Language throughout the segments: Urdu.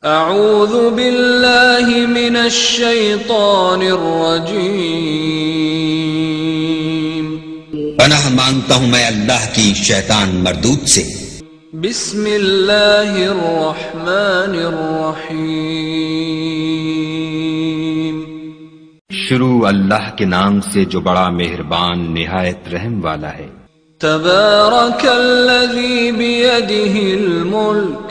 اعوذ باللہ من الشیطان الرجیم، پناہ مانگتا ہوں میں اللہ کی شیطان مردود سے۔ بسم اللہ الرحمن الرحیم، شروع اللہ کے نام سے جو بڑا مہربان نہایت رحم والا ہے۔ تبارک الذی بیدہ الملک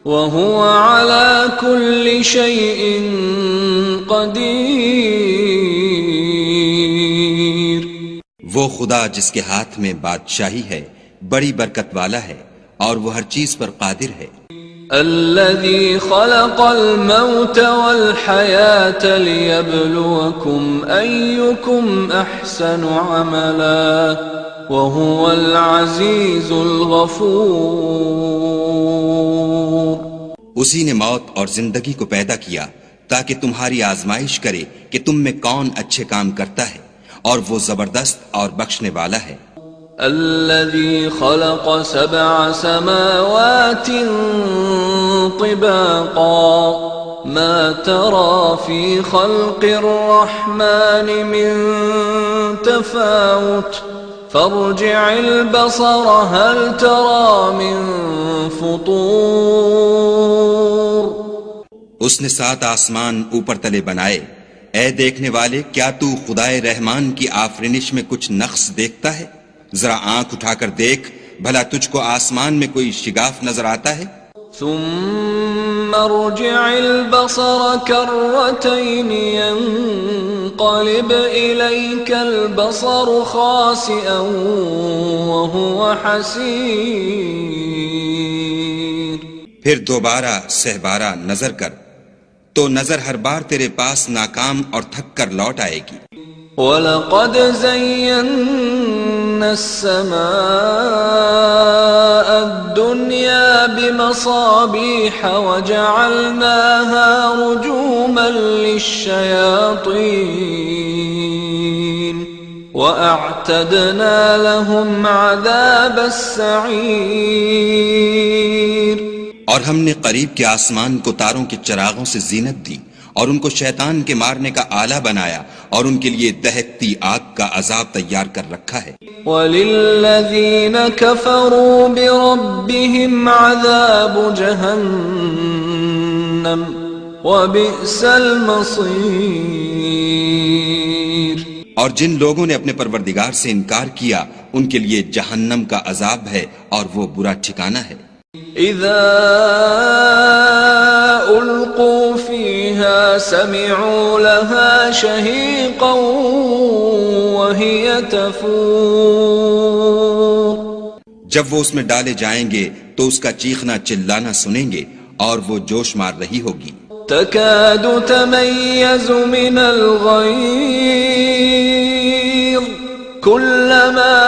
وَهُوَ عَلَى كُلِّ شَيْءٍ قَدِيرٌ، وہ خدا جس کے ہاتھ میں بادشاہی ہے بڑی برکت والا ہے اور وہ ہر چیز پر قادر ہے۔ الذي خلق الموت والحياة ليبلوكم أيكم أحسن عملا وهو العزيز الغفور۔ اسی نے موت اور زندگی کو پیدا کیا تاکہ تمہاری آزمائش کرے کہ تم میں کون اچھے کام کرتا ہے، اور وہ زبردست اور بخشنے والا ہے۔ الذي خلق 7 سماوات طباقا ما ترى في خلق الرحمن من تفاوت فارجع البصر هل ترى من فطور۔ اس نے 7 آسمان اوپر تلے بنائے، اے دیکھنے والے کیا تو خدائے رحمان کی آفرینش میں کچھ نقص دیکھتا ہے؟ ذرا آنکھ اٹھا کر دیکھ، بھلا تجھ کو آسمان میں کوئی شگاف نظر آتا ہے؟ ثم ارجع البصر كرتين ينقلب إليك البصر خاسئا وهو حسير۔ پھر دوبارہ سہبارہ نظر کر تو نظر ہر بار تیرے پاس ناکام اور تھک کر لوٹ آئے گی۔ وَلَقَدْ زَيَّنَّا السَّمَاءَ الدُّنْيَا بِمَصَابِيحَ وَجَعَلْنَاهَا رُجُومًا لِلشَّيَاطِينِ وَأَعْتَدْنَا لَهُمْ عَذَابَ السَّعِيرِ۔ اور ہم نے قریب کے آسمان کو تاروں کے چراغوں سے زینت دی اور ان کو شیطان کے مارنے کا آلہ بنایا، اور ان کے لیے دہکتی آگ کا عذاب تیار کر رکھا ہے۔ وَلِلَّذِينَ كَفَرُوا بِرَبِّهِمْ عَذَابُ جَهَنَّمَ وَبِئْسَ الْمَصِيرُ۔ اور جن لوگوں نے اپنے پروردگار سے انکار کیا ان کے لیے جہنم کا عذاب ہے اور وہ برا ٹھکانہ ہے۔ اذا القوا فيها سمعوا لها شهيقا وهي تفور۔ جب وہ اس میں ڈالے جائیں گے تو اس کا چیخنا چلانا سنیں گے اور وہ جوش مار رہی ہوگی۔ تكاد تميز من الغيظ كلما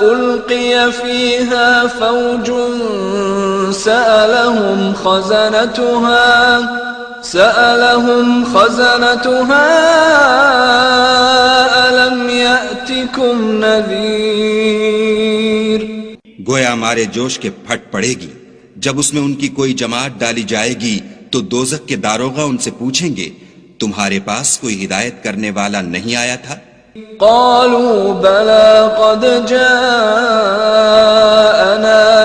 ألقي فيها فوج سألهم خزنتها ألم يأتكم نذير۔ گویا مارے جوش کے پھٹ پڑے گی، جب اس میں ان کی کوئی جماعت ڈالی جائے گی تو دوزخ کے داروغہ ان سے پوچھیں گے تمہارے پاس کوئی ہدایت کرنے والا نہیں آیا تھا؟ قالوا بلى قد جاءنا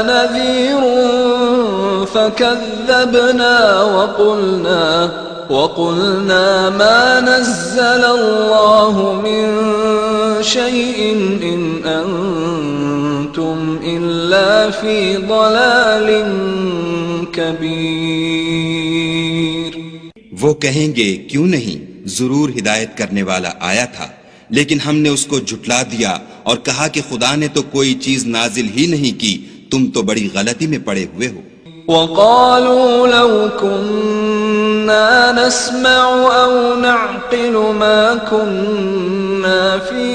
نذير فكذبنا وقلنا ما نزل الله من شيء إن أنتم إلا في ضلال كبير۔ وہ کہیں گے کیوں نہیں، ضرور ہدایت کرنے والا آیا تھا، لیکن ہم نے اس کو جھٹلا دیا اور کہا کہ خدا نے تو کوئی چیز نازل ہی نہیں کی، تم تو بڑی غلطی میں پڑے ہوئے ہو۔ وَقَالُوا لَوْ كُنَّا نَسْمَعُ أَوْ نَعْقِلُ مَا كُنَّا فِي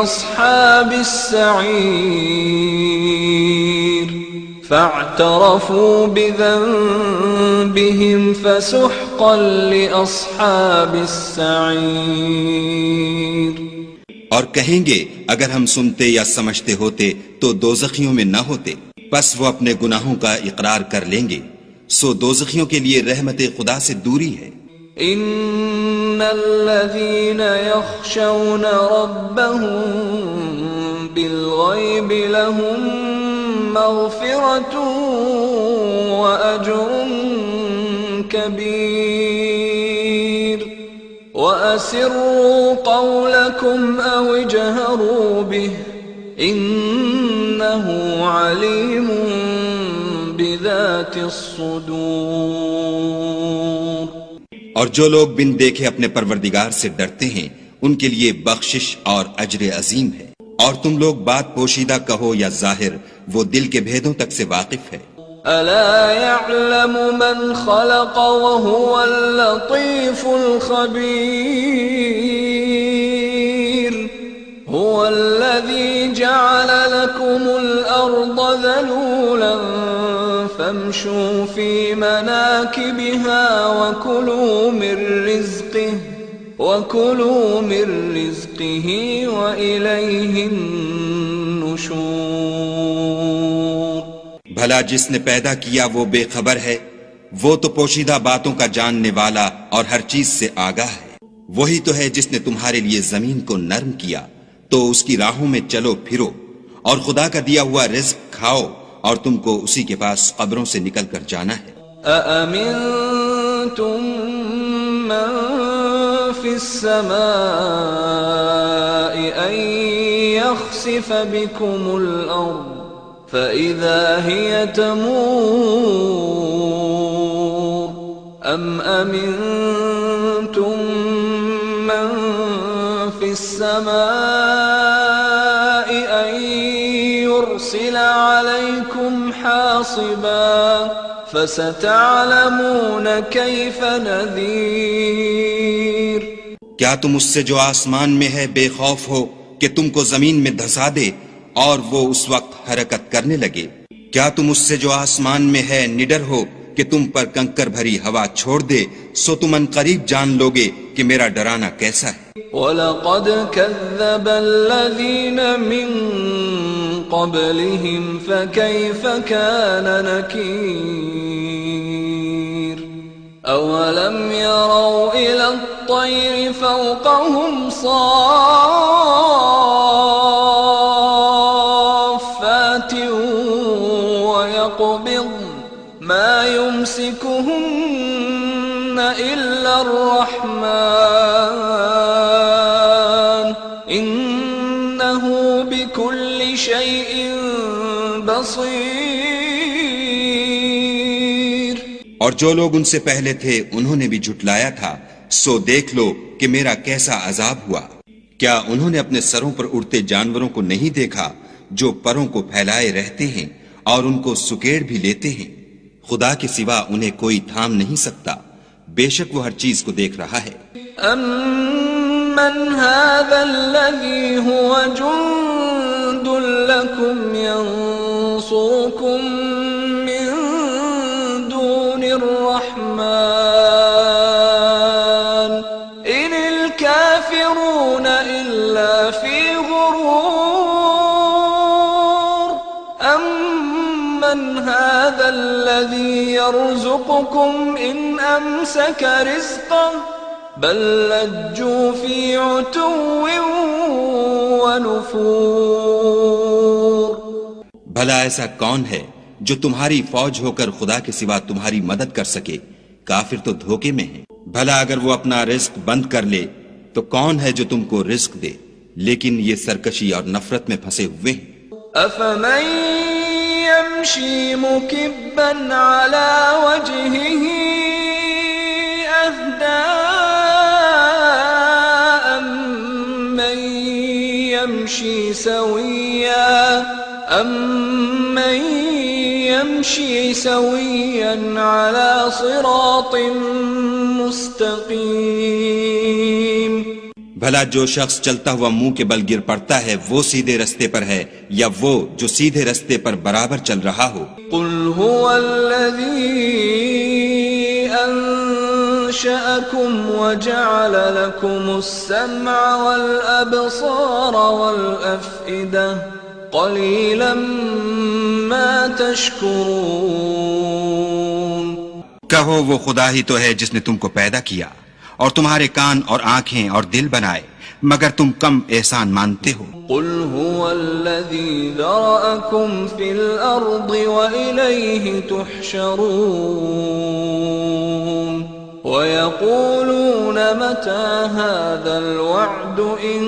أَصْحَابِ السَّعِيرِ فَاعْتَرَفُوا بِذَنبِهِمْ فَسُحْقًا لِأَصْحَابِ السَّعِيرِ۔ اور کہیں گے اگر ہم سنتے یا سمجھتے ہوتے تو دوزخیوں میں نہ ہوتے۔ پس وہ اپنے گناہوں کا اقرار کر لیں گے، سو دوزخیوں کے لیے رحمت خدا سے دوری ہے۔ ان الذين يخشون ربهم بالغيب لهم مغفرة واجر كبير واسروا قولكم او اجهروا به انه عليم بذات الصدور۔ اور جو لوگ بن دیکھے اپنے پروردگار سے ڈرتے ہیں ان کے لیے بخشش اور اجر عظیم ہے۔ اور تم لوگ بات پوشیدہ کہو یا ظاہر، وہ دل کے بھیدوں تک سے واقف ہے۔ الا يعلم من خلق وهو اللطيف الخبير هو الذي جعل لكم الارض ذلولا فامشوا في مناكبها وكلوا من رزقه وإليه النشور۔ بھلا جس نے پیدا کیا وہ بے خبر ہے، وہ تو پوشیدہ باتوں کا جاننے والا اور ہر چیز سے آگاہ ہے۔ وہی تو ہے جس نے تمہارے لیے زمین کو نرم کیا تو اس کی راہوں میں چلو پھرو، اور خدا کا دیا ہوا رزق کھاؤ، اور تم کو اسی کے پاس قبروں سے نکل کر جانا ہے۔ أأمنتم من في السماء أن يخسف بكم الأرض فإذا هي تمور أم أمنتم من في السماء أن يرسل عليكم حاصبا فستعلمون كيف نذير۔ کیا تم اس سے جو آسمان میں ہے بے خوف ہو کہ تم کو زمین میں دھسا دے اور وہ اس وقت حرکت کرنے لگے؟ کیا تم اس سے جو آسمان میں ہے نڈر ہو کہ تم پر کنکر بھری ہوا چھوڑ دے؟ سو تم ان قریب جان لوگے کہ میرا ڈرانا کیسا ہے۔ وَلَقَدْ كَذَّبَ الَّذِينَ مِن قَبْلِهِمْ فَكَيْفَ كَانَ نَكِيرِ أَوَلَمْ يَرَوْا إِلَى الطَّيْرِ فَوْقَهُمْ صَافَّاتٍ وَيَقْبِضْنَ مَا يُمْسِكُهُنَّ إِلَّا الرَّحْمَنُ إِنَّهُ بِكُلِّ شَيْءٍ بَصِيرٌ۔ اور جو لوگ ان سے پہلے تھے انہوں نے بھی جھٹلایا تھا، سو دیکھ لو کہ میرا کیسا عذاب ہوا۔ کیا انہوں نے اپنے سروں پر اڑتے جانوروں کو نہیں دیکھا جو پروں کو پھیلائے رہتے ہیں اور ان کو سکیڑ بھی لیتے ہیں؟ خدا کے سوا انہیں کوئی تھام نہیں سکتا، بے شک وہ ہر چیز کو دیکھ رہا ہے۔ أَمَّنْ هَذَا الَّذِي هُوَ جُنْدٌ لَكُمْ يَنْصُرُكُمْ مِنْ دُونِ الرَّحْمَنِ إِنِ الْكَافِرُونَ إِلَّا فِي غُرُورٍ أَمَّنْ هَذَا الَّذِي يَرْزُقُكُمْ إِنْ أَمْسَكَ رِزْقَهُ بل لجوا في عتو ونفور۔ بھلا ایسا کون ہے جو تمہاری فوج ہو کر خدا کے سوا تمہاری مدد کر سکے؟ کافر تو دھوکے میں ہیں۔ بھلا اگر وہ اپنا رزق بند کر لے تو کون ہے جو تم کو رزق دے؟ لیکن یہ سرکشی اور نفرت میں پھنسے ہوئے ہیں۔ أفمن يمشي مكبا على وجهه أهدى أمن يمشي سويا على صراط مستقيم۔ بھلا جو شخص چلتا ہوا منہ کے بل گر پڑتا ہے وہ سیدھے رستے پر ہے یا وہ جو سیدھے رستے پر برابر چل رہا ہو؟ قل هو الذي أنشأكم وجعل لكم السمع والأبصار والأفئدة قليلا ما تشكرون کہو وہ خدا ہی تو ہے جس نے تم کو پیدا کیا اور تمہارے کان اور آنکھیں اور دل بنائے، مگر تم کم احسان مانتے ہو۔ قل هو الذي ذرأكم في الأرض وإليه تحشرون ويقولون متى هذا الوعد إن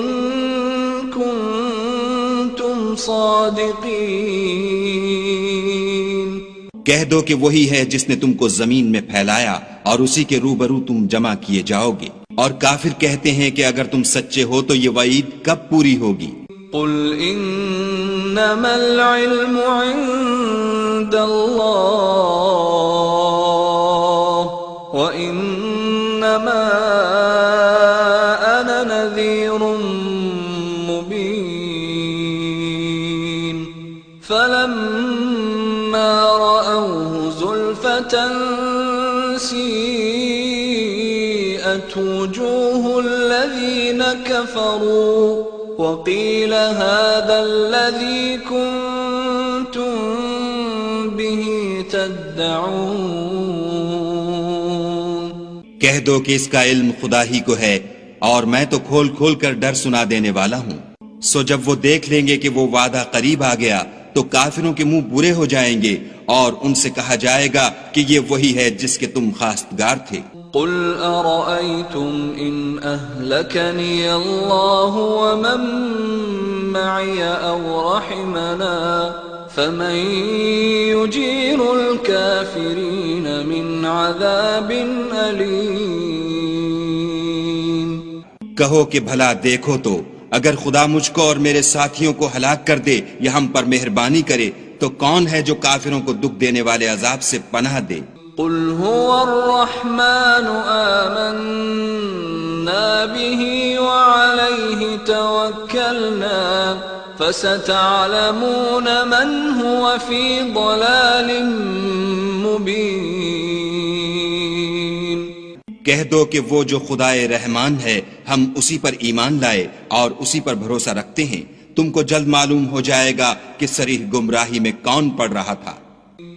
كنتم صادقين۔ کہہ دو کہ وہی ہے جس نے تم کو زمین میں پھیلایا اور اسی کے روبرو تم جمع کیے جاؤ گے، اور کافر کہتے ہیں کہ اگر تم سچے ہو تو یہ وعید کب پوری ہوگی؟ قل انما العلم عند اللہ وانما انا نذیر مبین فلما رأوه زلفة سیئت وجوه الذین کفروا وقیل هذا الذی کنتم به تدعون۔ کہہ دو کہ اس کا علم خدا ہی کو ہے اور میں تو کھول کھول کر ڈر سنا دینے والا ہوں۔ سو جب وہ دیکھ لیں گے کہ وہ وعدہ قریب آ گیا تو کافروں کے منہ برے ہو جائیں گے اور ان سے کہا جائے گا کہ یہ وہی ہے جس کے تم خواستگار تھے۔ قل ارأيتم ان اهلكني الله ومن معي او رحمنا فمن يجير الكافرين من عذاب أليم۔ کہو کہ بھلا دیکھو تو اگر خدا مجھ کو اور میرے ساتھیوں کو ہلاک کر دے یا ہم پر مہربانی کرے تو کون ہے جو کافروں کو دکھ دینے والے عذاب سے پناہ دے؟ قل هو الرحمن آمنا به وعليه توكلنا فستعلمون من هو في ضلال مبين۔ کہہ دو کہ وہ جو خدائے رحمان ہے ہم اسی پر ایمان لائے اور اسی پر بھروسہ رکھتے ہیں، تم کو جلد معلوم ہو جائے گا کہ صریح گمراہی میں کون پڑ رہا تھا۔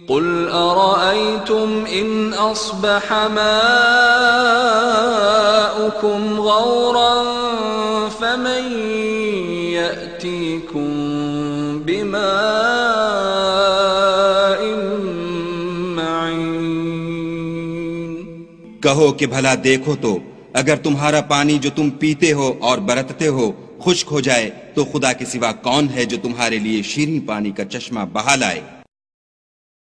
قل ارأيتم ان اصبح ماؤكم غورا فمن يأتيكم بماء معين۔ کہو کہ بھلا دیکھو تو اگر تمہارا پانی جو تم پیتے ہو اور برتتے ہو خشک ہو جائے تو خدا کے سوا کون ہے جو تمہارے لیے شیریں پانی کا چشمہ بہا لائے؟